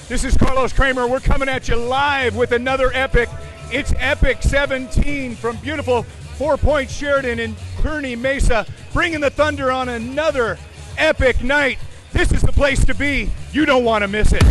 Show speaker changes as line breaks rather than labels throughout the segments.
This is Carlos Kremer. We're coming at you live with another epic. It's Epic 17 from beautiful 4 Point Sheridan in Kearney Mesa, bringing the thunder on another epic night. This is the place to be. You don't want to miss it.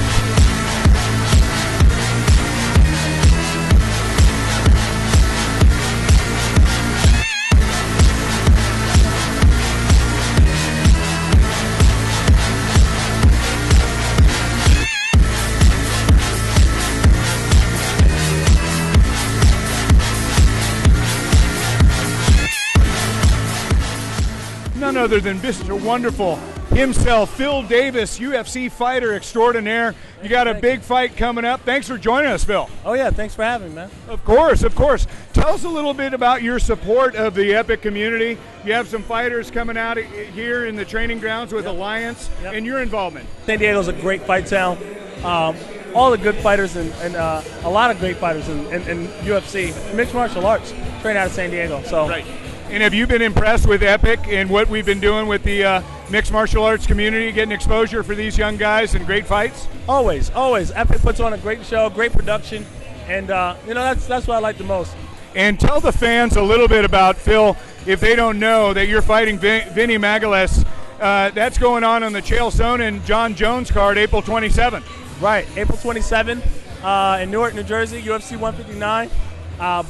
None other than Mr. Wonderful himself, Phil Davis, UFC fighter extraordinaire. You got a big fight coming up. Thanks for joining us, Phil.
Oh, yeah. Thanks for having me, man.
Of course, of course. Tell us a little bit about your support of the Epic community. You have some fighters coming out here in the training grounds with Alliance and your involvement.
San Diego's a great fight town. All the good fighters and a lot of great fighters in UFC, mixed martial arts, train out of San Diego. So.
Right. And have you been impressed with Epic and what we've been doing with the mixed martial arts community, getting exposure for these young guys and great fights?
Always, always. Epic puts on a great show, great production, and that's what I like the most.
And tell the fans a little bit about, Phil, if they don't know, that you're fighting Vinny Magalhaes. That's going on the Chael Sonnen and John Jones card, April 27th.
Right, April 27th in Newark, New Jersey, UFC 159.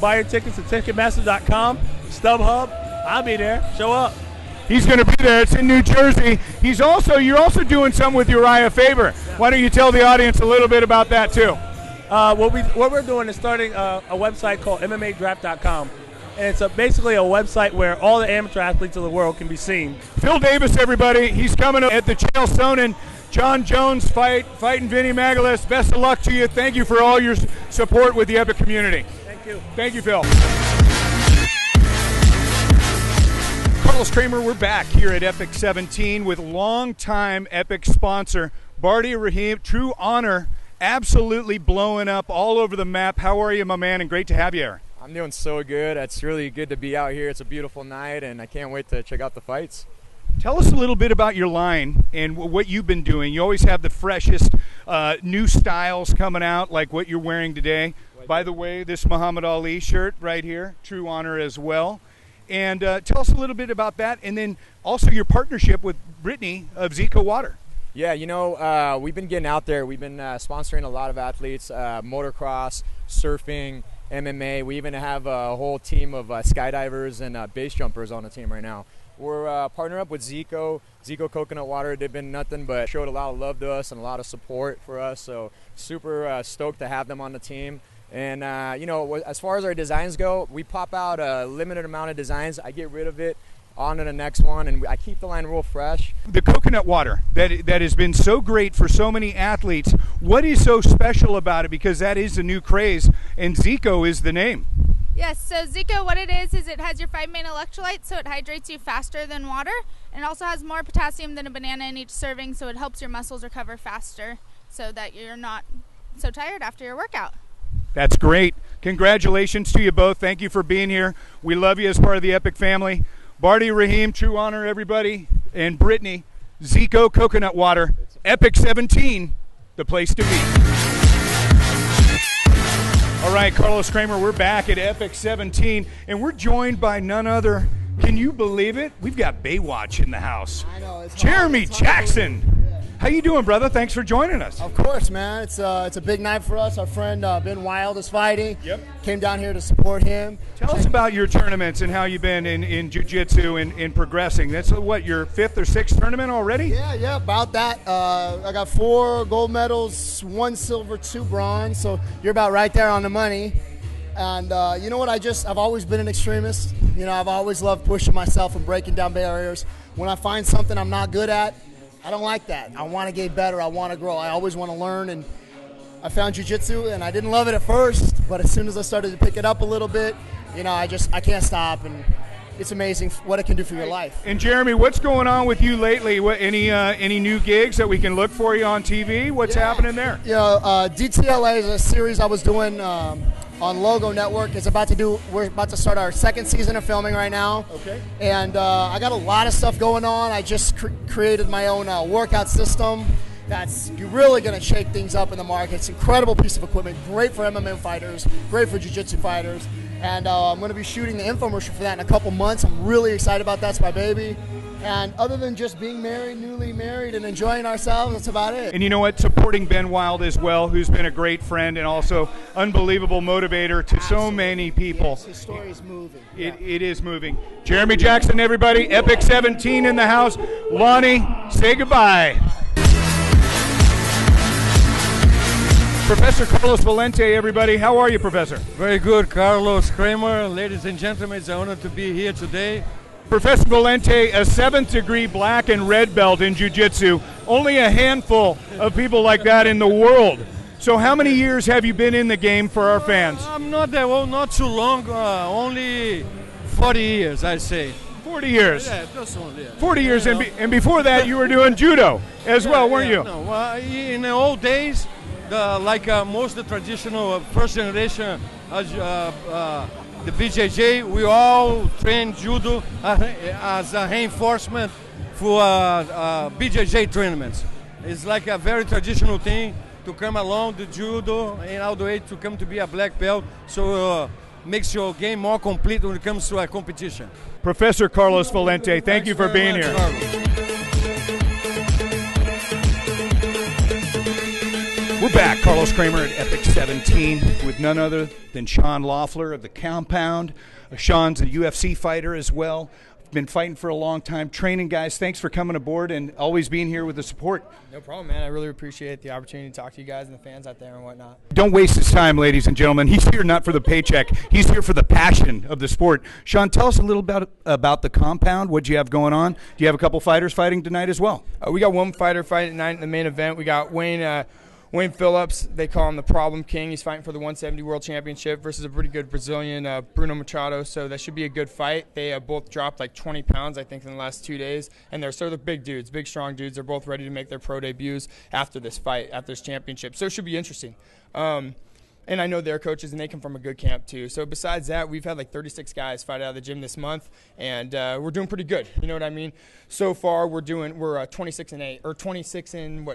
Buy your tickets at Ticketmaster.com. StubHub, I'll be there. Show up.
He's going to be there. It's in New Jersey. You're also doing something with Uriah Faber. Why don't you tell the audience a little bit about that too?
What we're doing is starting a website called MMAdraft.com, and it's basically a website where all the amateur athletes of the world can be seen.
Phil Davis, everybody. He's coming up at the Chael Sonnen John Jones fighting Vinny Magalhaes. Best of luck to you. Thank you for all your support with the Epic community.
Thank you.
Thank you, Phil. Carlos Kremer, we're back here at Epic 17 with longtime Epic sponsor Bardia Rahim. True honor, absolutely blowing up all over the map. How are you, my man? And great to have you here.
I'm doing so good. It's really good to be out here. It's a beautiful night, and I can't wait to check out the fights.
Tell us a little bit about your line and what you've been doing. You always have the freshest new styles coming out, like what you're wearing today. By the way, this Muhammad Ali shirt right here, true honor as well. And tell us a little bit about that, and then also your partnership with Brittany of Zico Water.
Yeah, we've been getting out there. We've been sponsoring a lot of athletes, motocross, surfing, MMA. We even have a whole team of skydivers and base jumpers on the team right now. We're partnered up with Zico Coconut Water. They've been nothing but showed a lot of love to us and a lot of support for us. So super stoked to have them on the team. And, as far as our designs go, we pop out a limited amount of designs. I get rid of it, on to the next one, and I keep the line real fresh.
The coconut water that has been so great for so many athletes, what is so special about it? Because that is the new craze, and Zico is the name.
Yes, so Zico, what it is it has your 5 main electrolytes, so it hydrates you faster than water, and it also has more potassium than a banana in each serving, so it helps your muscles recover faster so that you're not so tired after your workout.
That's great. Congratulations to you both. Thank you for being here. We love you as part of the Epic family. Bardia Rahim, true honor, everybody, and Brittany, Zico Coconut Water, Epic 17, the place to be. All right, Carlos Kremer, we're back at Epic 17, and we're joined by none other. Can you believe it? We've got Baywatch in the house.
I know. It's
Jeremy Jaxon. How you doing, brother? Thanks for joining us.
Of course, man. It's a big night for us. Our friend Ben Wild is fighting.
Yep.
Came down here to support him.
Tell us about your tournaments and how you've been in jiu-jitsu and progressing. That's what, your 5th or 6th tournament already?
Yeah, about that. I got 4 gold medals, 1 silver, 2 bronze. So you're about right there on the money. And you know what? I've always been an extremist. You know, I've always loved pushing myself and breaking down barriers. When I find something I'm not good at, I don't like that. I want to get better. I want to grow. I always want to learn. And I found jiu-jitsu, and I didn't love it at first, but as soon as I started to pick it up a little bit, you know, I can't stop. And it's amazing what it can do for your life.
And Jeremy, what's going on with you lately? Any new gigs that we can look for you on TV? What's happening there?
DTLA is a series I was doing on Logo Network. We're about to start our 2nd season of filming right now.
Okay.
And I got a lot of stuff going on. I just created my own workout system. that's really going to shake things up in the market. It's an incredible piece of equipment, great for MMA fighters, great for jiu-jitsu fighters. And I'm going to be shooting the infomercial for that in a couple months. I'm really excited about that. It's my baby. And other than just being married, newly married, and enjoying ourselves, that's about it.
And you know what? Supporting Ben Wild as well, who's been a great friend and also unbelievable motivator to so many people.
Yes, his story is moving.
It is moving. Jeremy Jaxon, everybody. Epic 17 in the house. Lonnie, say goodbye. Professor Carlos Valente, everybody. How are you, Professor?
Very good, Carlos Kremer. Ladies and gentlemen, it's an honor to be here today.
Professor Valente, a 7th degree black and red belt in jiu-jitsu. Only a handful of people like that in the world. So how many years have you been in the game for our fans?
I'm not that old, not too long, only 40 years, I say.
40 years.
Yeah, just only.
40 years, and before that you were doing judo as well, weren't you?
No, in the old days, most of the traditional first generation, the BJJ, we all train judo as a reinforcement for BJJ tournaments. It's like a very traditional thing to come along the judo and all the way to come to be a black belt. So makes your game more complete when it comes to a competition.
Professor Carlos Valente, thank you for being here.
Carlos.
We're back. Carlos Kremer at Epic 17 with none other than Sean Loeffler of the Compound. Sean's a UFC fighter as well. Been fighting for a long time. Training, guys, thanks for coming aboard and always being here with the support.
No problem, man. I really appreciate the opportunity to talk to you guys and the fans out there and whatnot.
Don't waste his time, ladies and gentlemen. He's here not for the paycheck. He's here for the passion of the sport. Sean, tell us a little about the Compound. What do you have going on? Do you have a couple fighters fighting tonight as well?
We got one fighter fighting tonight in the main event. We got Wayne Phillips, they call him the Problem King. He's fighting for the 170 World Championship versus a pretty good Brazilian, Bruno Machado. So that should be a good fight. They both dropped like 20 pounds, I think, in the last 2 days. And they're big dudes, big, strong dudes. They're both ready to make their pro debuts after this fight, after this championship. So it should be interesting. And I know their coaches, and they come from a good camp too. So besides that, we've had like 36 guys fight out of the gym this month, and we're doing pretty good. You know what I mean? So far, we're 26-8, or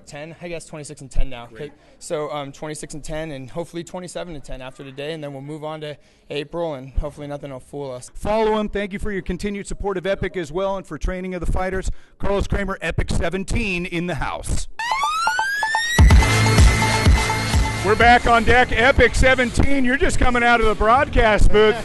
10? I guess 26-10 now. Okay. So 26-10, and hopefully 27-10 after today, and then we'll move on to April, and hopefully nothing will fool us.
Follow him. Thank you for your continued support of Epic as well, and for training of the fighters. Carlos Kremer, Epic 17 in the house. We're back on deck, Epic 17. You're just coming out of the broadcast booth.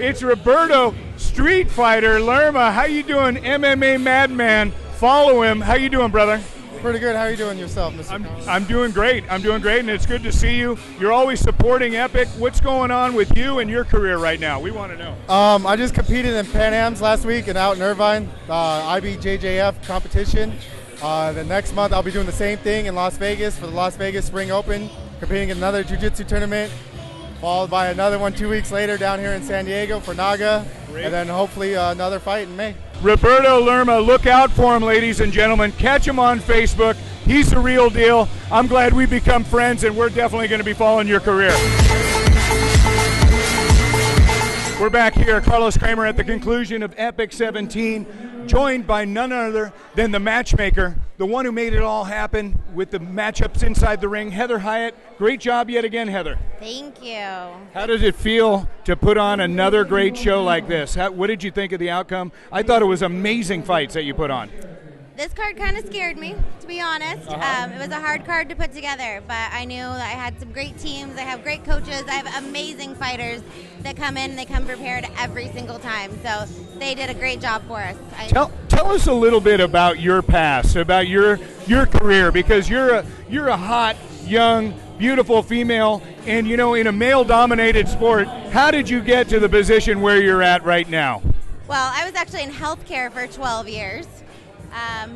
It's Roberto Street Fighter Lerma. How you doing, MMA Madman? Follow him. How you doing, brother?
Pretty good. How are you doing yourself, Mr. Collins?
I'm doing great. And it's good to see you. You're always supporting Epic. What's going on with you and your career right now? We want to know.
I just competed in Pan Am's last week and out in Irvine, IBJJF competition. The next month I'll be doing the same thing in Las Vegas for the Las Vegas Spring Open, competing in another jiu-jitsu tournament, followed by another one 2 weeks later down here in San Diego for Naga, and then hopefully another fight in May.
Roberto Lerma, look out for him, ladies and gentlemen. Catch him on Facebook. He's the real deal. I'm glad we've become friends, and we're definitely going to be following your career. We're back here, Carlos Kremer, at the conclusion of Epic 17, joined by none other than the matchmaker, the one who made it all happen with the matchups inside the ring, Heather Hyatt. Great job yet again, Heather.
Thank you.
How does it feel to put on another great show like this? What did you think of the outcome? I thought it was amazing fights that you put on.
This card kind of scared me, to be honest. It was a hard card to put together, but I knew that I had some great teams. I have great coaches. I have amazing fighters that come in. They come prepared every single time. So they did a great job for us.
Tell us a little bit about your past, about your career, because you're a hot, young, beautiful female, and you know, in a male-dominated sport. How did you get to the position where you're at right now?
Well, I was actually in healthcare for 12 years.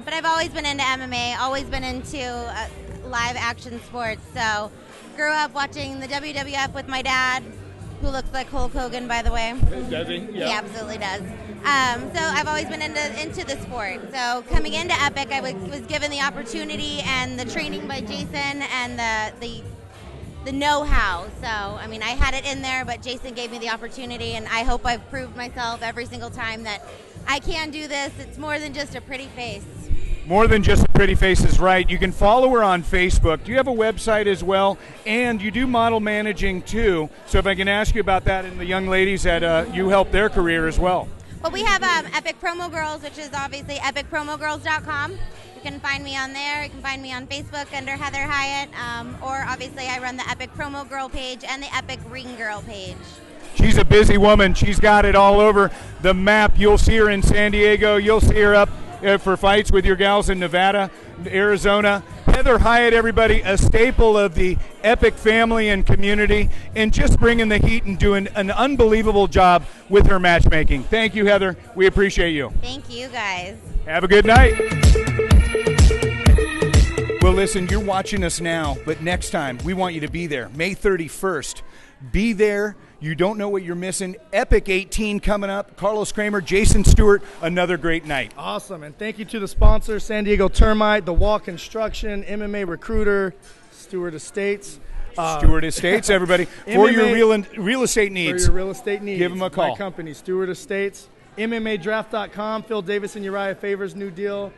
But I've always been into MMA, always been into live action sports. So grew up watching the WWF with my dad, who looks like Hulk Hogan, by the way.
Does he? Yeah.
He absolutely does. So I've always been into the sport. So coming into Epic, I was given the opportunity and the training by Jason and the know-how. So, I mean, I had it in there, but Jason gave me the opportunity, and I hope I've proved myself every single time that I can do this. It's more than just a pretty face.
More than just a pretty face is right. You can follow her on Facebook. Do you have a website as well? And you do model managing too. So if I can ask you about that and the young ladies that you help their career as well.
Well, we have Epic Promo Girls, which is obviously epicpromogirls.com. You can find me on there. You can find me on Facebook under Heather Hyatt. Or obviously I run the Epic Promo Girl page and the Epic Ring Girl page.
She's a busy woman. She's got it all over the map. You'll see her in San Diego. You'll see her up for fights with your gals in Nevada, Arizona. Heather Hyatt, everybody, a staple of the Epic family and community, and just bringing the heat and doing an unbelievable job with her matchmaking. Thank you, Heather. We appreciate you.
Thank you, guys.
Have a good night. Well, listen, you're watching us now, but next time we want you to be there. May 31st. Be there. You don't know what you're missing. Epic 18 coming up. Carlos Kremer, Jason Stewart, another great night.
Awesome, and thank you to the sponsors, San Diego Termite, The Wall Construction, MMA Recruiter, Stewart Estates.
Stewart Estates, everybody. For your real estate needs.
For your real estate needs.
Give them a call.
My company, Stewart Estates. MMAdraft.com, Phil Davis and Uriah Favors new deal.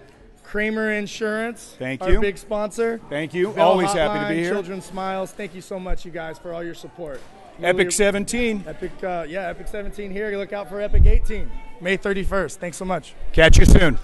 Kremer Insurance.
Thank
our
you.
big sponsor.
Thank you.
Bell
Always
Hotline,
happy to be here.
Children's Smiles. Thank you so much, you guys, for all your support.
Epic 17.
Epic 17 here. Look out for Epic 18, May 31st. Thanks so much.
Catch you soon.